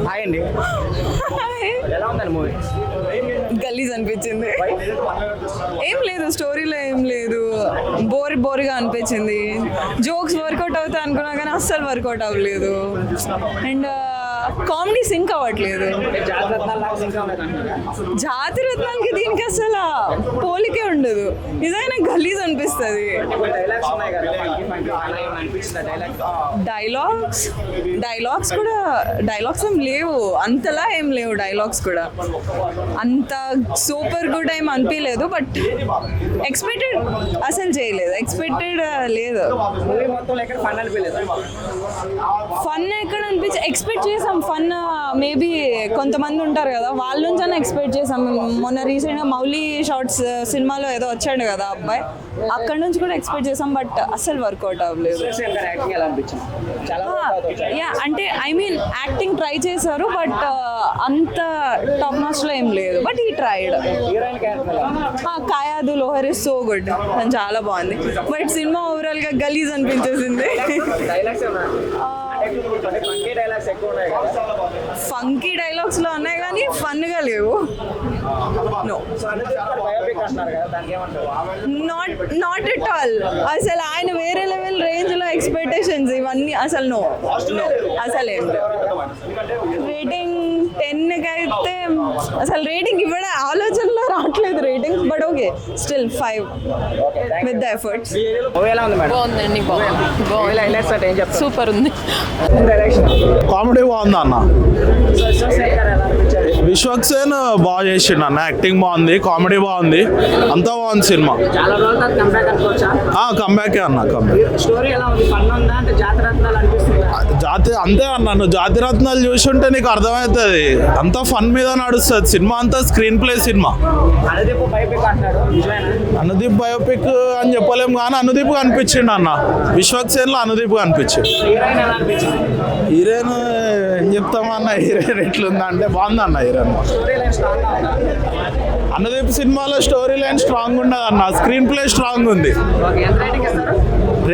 Hi అండి, ఎలా ఉందండి మూవీ? గలీజ్ అనిపించింది. ఏం లేదు, స్టోరీలో ఏం లేదు, బోర్గా అనిపించింది. జోక్స్ వర్కౌట్ అవుతాయి అనుకున్నా కానీ అస్సలు వర్కౌట్ అవ్వలేదు. అండ్ కామెడీ సింక్ అవ్వట్లేదు. జాతి రత్నాలకి దీనికి అసలు పోలికే ఉండదు. నిజంగా గలీజ్ అనిపిస్తుంది. డైలాగ్స్ కూడా ఏం లేవు, అంతలా ఏం లేవు. డైలాగ్స్ కూడా అంత సూపర్ గుడ్ ఏం అనిపించలేదు. బట్ ఎక్స్పెక్టెడ్ అసలు చేయలేదు, ఎక్స్పెక్టెడ్ లేదు. ఫన్ ఎక్కడ అనిపించి ఎక్స్పెక్ట్ చేసాం. ఫన్ మేబీ కొంతమంది ఉంటారు కదా, వాళ్ళ నుంచి అన్న ఎక్స్పెక్ట్ చేసాం. మొన్న రీసెంట్గా మౌలి షార్ట్స్ సినిమాలో ఏదో వచ్చాడు కదా అబ్బాయి, అక్కడ నుంచి కూడా ఎక్స్పెక్ట్ చేసాం. బట్ అస్సలు వర్కౌట్ అవ్వలేదు. అంటే ఐ మీన్ యాక్టింగ్ ట్రై చేశారు, బట్ అంత టాప్ నాచ్లో ఏం లేదు. బట్ ఈ tried. Kayadu Lohar is so good, చాలా బాగుంది. బట్ సినిమా ఓవరాల్ గా గలీజ్ అనిపించేసింది. ఫంకీ డైలాగ్స్ లో ఉన్నాయి కానీ ఫన్ గా లేవు. No, not at all. అసలు ఆయన వేరే లెవెల్ రేంజ్ లో ఎక్స్పెక్టేషన్స్ ఇవన్నీ అసలు నో అసలు ఏం లేవు. రేటింగ్ 10కి అయితే అసలు రేటింగ్ ఇవ్వడం ఆలోచనలో రావట్లేదు rating. But okay, still 5 with the efforts. బాగుందండి, సూపర్ ఉంది. కామెడీ బాగుంది అన్న. విశ్వక్ సేన్ బాగా చేసిండు అన్న, యాక్టింగ్ బాగుంది, కామెడీ బాగుంది, అంతా బాగుంది సినిమా. కంబ్యాకే అన్న, జాతి అంతే అన్న. నువ్వు జాతి రత్నాలు చూసుంటే నీకు అర్థమవుతుంది. అంతా ఫన్ మీద నడుస్తుంది సినిమా, అంతా screen play cinema. Anudeep biopic అని చెప్పలేము కానీ అనుదీప్ కనిపించిండు అన్న. విశ్వక్ సేన్ లో అనుదీప్ కనిపించింది. హీరోయిన్ ఏం చెప్తామన్న, హీరోయిన్ ఎట్లుందా అంటే బాగుంది అన్న. హీరోయిన్ అనుదీప్ సినిమాలో స్టోరీ లైన్ స్ట్రాంగ్ ఉండదు అన్న, స్క్రీన్ ప్లే స్ట్రాంగ్ ఉంది.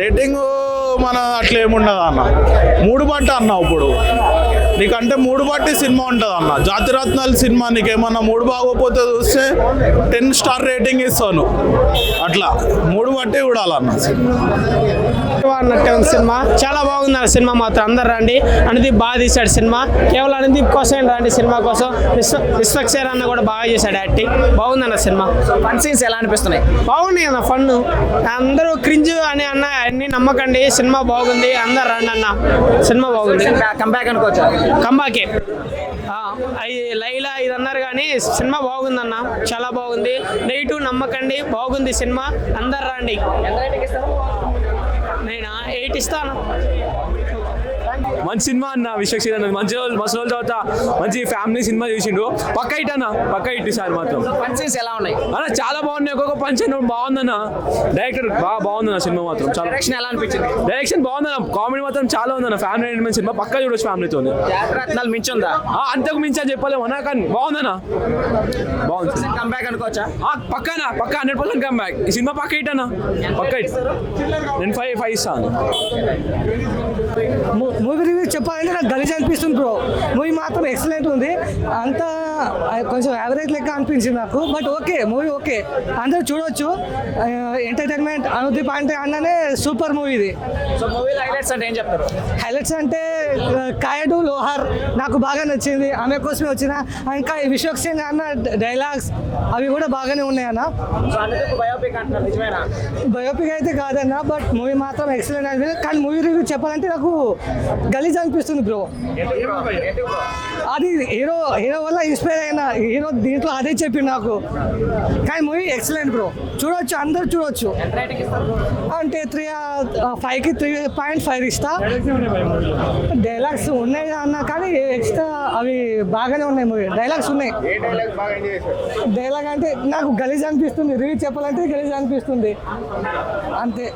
రేటింగ్ మన అట్లా ఏముండదు అన్న, మూడు బట్టి అన్న. ఇప్పుడు నీకంటే మూడు బట్టి సినిమా ఉంటుంది అన్న. జాతిరత్నాలు సినిమా నీకేమన్నా మూడు బాగోపోతే చూస్తే 10 స్టార్ రేటింగ్ ఇస్తాను. అట్లా మూడు బట్టి చూడాలన్న సినిమా. చాలా బాగుంది ఆ సినిమా మాత్రం. అందరు రండి. అనుదీప్ బాగా తీశాడు సినిమా. కేవలం అనుదీప్ కోసం రండి సినిమా కోసం. విశ్వక్ సేన్ అన్న కూడా బాగా చేశాడు యాక్టింగ్. బాగుందన్న సినిమా. ఫన్ సీన్స్ ఎలా అనిపిస్తున్నాయి? బాగున్నాయి అన్న, ఫన్. అందరూ క్రింజ్ అని అన్న అన్ని నమ్మకండి, సినిమా బాగుంది. అందరు రండి అన్న, సినిమా బాగుంది. కంబ్యాక్ అనుకోవచ్చా? కంబాకే. లైలా ఇది అన్నారు కానీ సినిమా బాగుందన్న, చాలా బాగుంది. నెగిటివ్ నమ్మకండి, బాగుంది సినిమా. అందరు రండి. నేను 8 ఇస్తాను. మంచి సినిమా అన్న. విశ్వక్ సేన్ అన్న మంచి రోజుల తర్వాత మంచి ఫ్యామిలీ సినిమా చూసిండు. పక్క హిట్ అన్న, పక్క హిట్ సార్ మాత్రం. ఫన్ సీన్స్ ఎలా ఉన్నాయి అన్న? చాలా బాగున్నాయి. ఒక్కొక్క పంచ్ బాగుందన్న. డైరెక్టర్ బాగుందన్న సినిమా మాత్రం. చాలా డైరెక్షన్ ఎలా అనిపించింది? డైరెక్షన్ బాగుందన్న, కామెడీ మాత్రం చాలా ఉందన్న. ఫ్యామిలీ ఎంటర్టైన్మెంట్ సినిమా పక్కా చూడొచ్చు ఫ్యామిలీతో. జాతిరత్నాలు మించుందా? అంతకు మించి అని చెప్పలేము అన్న, కానీ బాగుందన్న, బాగుంది. కంబ్యాక్ అనుకోవచ్చా? పక్క 100% కంబ్యాక్. ఈ సినిమా పక్క హిట్ అన్న, పక్క హిట్. నేను 5 ఇస్తాను. మూవీ రివ్యూ చెప్పాలంటే నాకు గలీజ్ అనిపిస్తుంది బ్రో. మూవీ మాత్రం ఎక్సలెంట్ ఉంది. అంతా కొంచెం యావరేజ్ లెక్క అనిపించింది నాకు. బట్ ఓకే, మూవీ ఓకే, అందరూ చూడవచ్చు. ఎంటర్టైన్మెంట్. అనుదీప్ అంటే అన్ననే సూపర్ మూవీ ఇది. సో మూవీలో హైలైట్స్ అంటే ఏం చెప్తారు? హైలైట్స్ అంటే కాయడు లోహర్ నాకు బాగా నచ్చింది, ఆమె కోసమే వచ్చిన. ఇంకా విశ్వక్ సేన్ అన్న డైలాగ్స్ అవి కూడా బాగానే ఉన్నాయి అన్న. బయోపిక్ అయితే కాదన్న, బట్ మూవీ మాత్రం ఎక్సలెంట్ అనిపించింది. కానీ మూవీ రివ్యూ చెప్పాలంటే నాకు గలీజ్ అనిపిస్తుంది బ్రో. అది హీరో వల్ల ఇన్స్పైర్ అయిన హీరో దీంట్లో అదే చెప్పింది నాకు. కానీ మూవీ ఎక్సలెంట్ బ్రో, చూడవచ్చు, అందరు చూడవచ్చు. అంటే 5కి 3.5 ఇస్తా. డైలాగ్స్ ఉన్నాయి అన్న, కానీ ఎక్స్ట్రా అవి బాగానే ఉన్నాయి. మూవీ డైలాగ్స్ ఉన్నాయి. డైలాగ్ అంటే నాకు గలీజ్ అనిపిస్తుంది. రివ్యూ చెప్పాలంటే గలీజ్ అనిపిస్తుంది అంతే.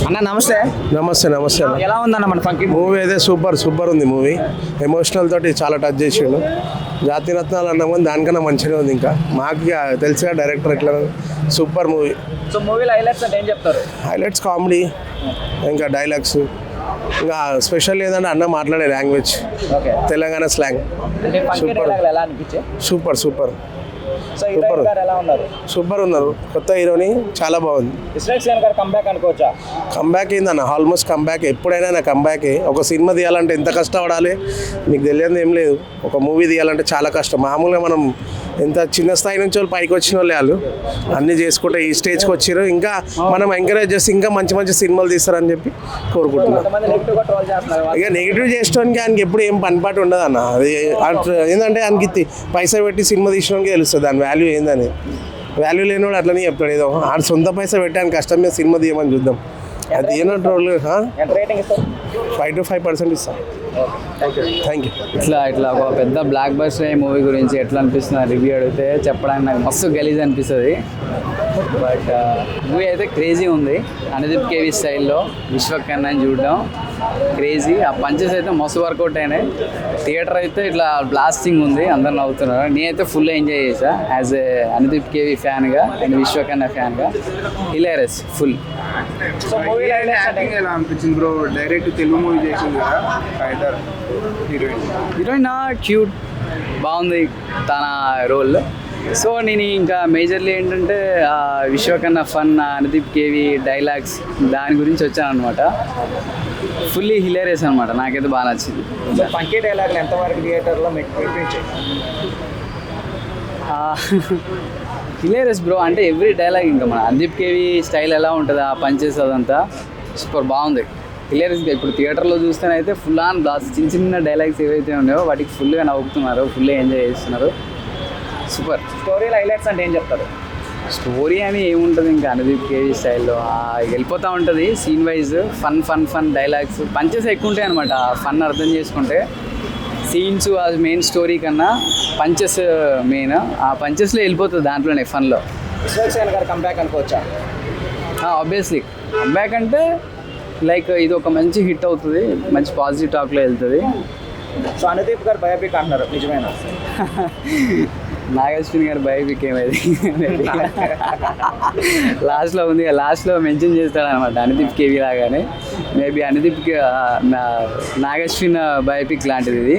అన్న నమస్తే. నమస్తే. ఎలా ఉందన్న మన ఫంకీ మూవీ? అయితే సూపర్ ఉంది మూవీ. ఎమోషనల్ తోటి చాలా టచ్ చేసిండు. జాతిరత్నాలు అన్నాం కానీ దానికన్నా మంచిగా ఉంది. ఇంకా మాకు తెలిసిన డైరెక్టర్ ఎట్లా, సూపర్ మూవీ. సో మూవీలో హైలైట్స్ అంటే ఏం చెప్తారు? హైలైట్స్ కామెడీ, ఇంకా డైలాగ్స్ ఇంకా స్పెషల్ ఏంటంటే అన్న మాట్లాడే లాంగ్వేజ్ ఓకే తెలంగాణ స్లాంగ్ అంటే ఫంకీ Super. డైలాగ్ ఎలా అనిపించే సూపర్ సూపర్ సో హీరోయిన్ గారు ఎలా ఉన్నారు సూపర్ ఉన్నారు కొత్త హీరోని చాలా బాగుంది ఇస్రాక్ సేన్ గారు కంబ్యాక్ అనుకోవచ్చా కంబ్యాక్ ఏందన్న ఆల్మోస్ట్ కంబ్యాక్ ఎప్పుడైనా నా కంబ్యాకే ఒక సినిమా తీయాలంటే ఎంత కష్టపడాలి మీకు తెలియదు ఏం లేదు ఒక మూవీ తీయాలంటే చాలా కష్టం మామూలుగా మనం ఎంత చిన్న స్థాయి నుంచి వాళ్ళు పైకి వచ్చిన వాళ్ళు అన్నీ చేసుకుంటే ఈ స్టేజ్కి వచ్చారు ఇంకా మనం ఎంకరేజ్ చేసి ఇంకా మంచి మంచి సినిమాలు తీస్తారని చెప్పి కోరుకుంటున్నాం కొంతమంది నెగిటివ్ గా ట్రోల్ చేస్తున్నారు ఇక నెగిటివ్ చేసుకోవడానికి ఆయనకి ఎప్పుడు ఏం పనిపాటు ఉండదు అన్న అది ఏంటంటే ఆయనకి పైసా పెట్టి సినిమా తీసుకోవడానికి తెలుస్తుంది దాని వాల్యూ ఏందని వాల్యూ లేనివాడు అట్లనే చెప్తాడు ఏదో ఆయన సొంత పైసా పెట్టి ఆయన కష్టం మీద సినిమా తీయమని చూద్దాం అది ఏనట్టు రోల్ ఎంత రేటింగ్ ఇస్తారు 5 to 5% ఇస్తాం థ్యాంక్ యూ ఇట్లా ఒక పెద్ద బ్లాక్ బస్టర్ మూవీ గురించి ఎట్లా అనిపిస్తుంది రివ్యూ అడిగితే చెప్పడానికి నాకు మస్తు గలీజ్ అనిపిస్తుంది బట్ మూవీ అయితే క్రేజీ ఉంది అనుదీప్ కేవీ స్టైల్లో విశ్వకన్నాని చూడడం క్రేజీ ఆ పంచెస్ అయితే మస్తు వర్కౌట్ అయినాయి థియేటర్ అయితే ఇట్లా బ్లాస్టింగ్ ఉంది అందరు నవ్వుతున్నారు నేనైతే ఫుల్ ఎంజాయ్ చేశా యాజ్ ఏ అనుదీప్ కేవీ ఫ్యాన్గా అండ్ విశ్వకన్నా ఫ్యాన్గా హిలేరస్ ఫుల్ సో మూవీ ఎలా అనిపించింది బ్రో డైరెక్ట్ తెలుగు మూవీ చేసింది కదా హీరోయిన్ క్యూట్ బాగుంది తన రోల్ సో నేను ఇంకా మేజర్లీ ఏంటంటే విశ్వకన్నా ఫన్ అనుదీప్ కేవీ డైలాగ్స్ దాని గురించి వచ్చాను అనమాట ఫుల్లీ హిలేరియస్ అనమాట నాకైతే బాగా నచ్చింది సో ఫంకీ డైలాగ్ ఎంతవరకు థియేటర్లో మెప్పించాయి హిలేరియస్ బ్రో అంటే ఎవ్రీ డైలాగ్ ఇంకా మన అనుదీప్ కేవీ స్టైల్ ఎలా ఉంటుంది ఆ పంచెస్ అదంతా సూపర్ బాగుంది హిలేరియస్గా ఇప్పుడు థియేటర్లో చూస్తేనైతే ఫుల్ ఆన్ బ్లాస్ట్ చిన్న చిన్న డైలాగ్స్ ఏవైతే ఉన్నాయో వాటికి ఫుల్గా నవ్వుతున్నారు ఫుల్గా ఎంజాయ్ చేస్తున్నారు సూపర్ స్టోరీలో హైలైట్స్ అంటే ఏం చెప్తారు స్టోరీ అని ఏముంటుంది ఇంకా అనుదీప్ కేవీ స్టైల్లో వెళ్ళిపోతూ ఉంటుంది scene wise fun dialogues punches ఎక్కువ ఉంటాయి అనమాట ఫన్ అర్థం చేసుకుంటే సీన్స్ ఆ మెయిన్ స్టోరీ కన్నా పంచెస్ మెయిన్ ఆ పంచెస్లో వెళ్ళిపోతుంది దాంట్లోనే ఫన్లో ఇస్రాక్ సేన్ గారు కంబ్యాక్ అనుకోవచ్చా ఆబ్వియస్లీ కంబ్యాక్ అంటే లైక్ ఇది ఒక మంచి హిట్ అవుతుంది మంచి పాజిటివ్ టాక్లో వెళ్తుంది సో అనుదీప్ గారు బయోపిక్ అంటున్నారు నిజమేనా నాగశ్విన్ గారు బయోపిక్ ఏమైంది లాస్ట్లో ఉంది లాస్ట్లో మెన్షన్ చేస్తాడు అనమాట అనుదీప్ కేవీ లాగానే మేబీ అనుదీప్ నాగశ్విన్ బయోపిక్ లాంటిది ఇది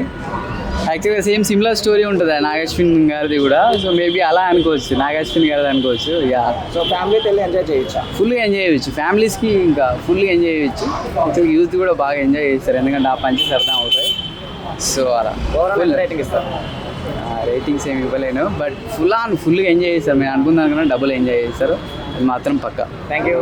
యాక్చువల్గా సేమ్ సిమిలర్ స్టోరీ ఉంటుంది నాగశ్విన్ గారిది కూడా సో మేబీ అలా అనుకోవచ్చు నాగశ్విన్ గారిది అనుకోవచ్చు యా సో ఫ్యామిలీతో వెళ్ళి ఎంజాయ్ చేయొచ్చా ఫుల్గా ఎంజాయ్ చేయవచ్చు ఫ్యామిలీస్కి ఇంకా ఫుల్గా ఎంజాయ్ చేయొచ్చు యాక్చువల్గా యూత్ కూడా బాగా ఎంజాయ్ చేస్తారు ఎందుకంటే ఆ పంచెస్ అర్థం అవుతాయి సో అలా ఓవరాల్ రేటింగ్ ఇస్తారు రేటింగ్స్ ఏమి ఇవ్వలేను బట్ ఫుల్గా ఎంజాయ్ చేస్తారు మేము అనుకున్నాను కన్నా డబుల్ ఎంజాయ్ చేస్తారు అది మాత్రం పక్కా థ్యాంక్ యూ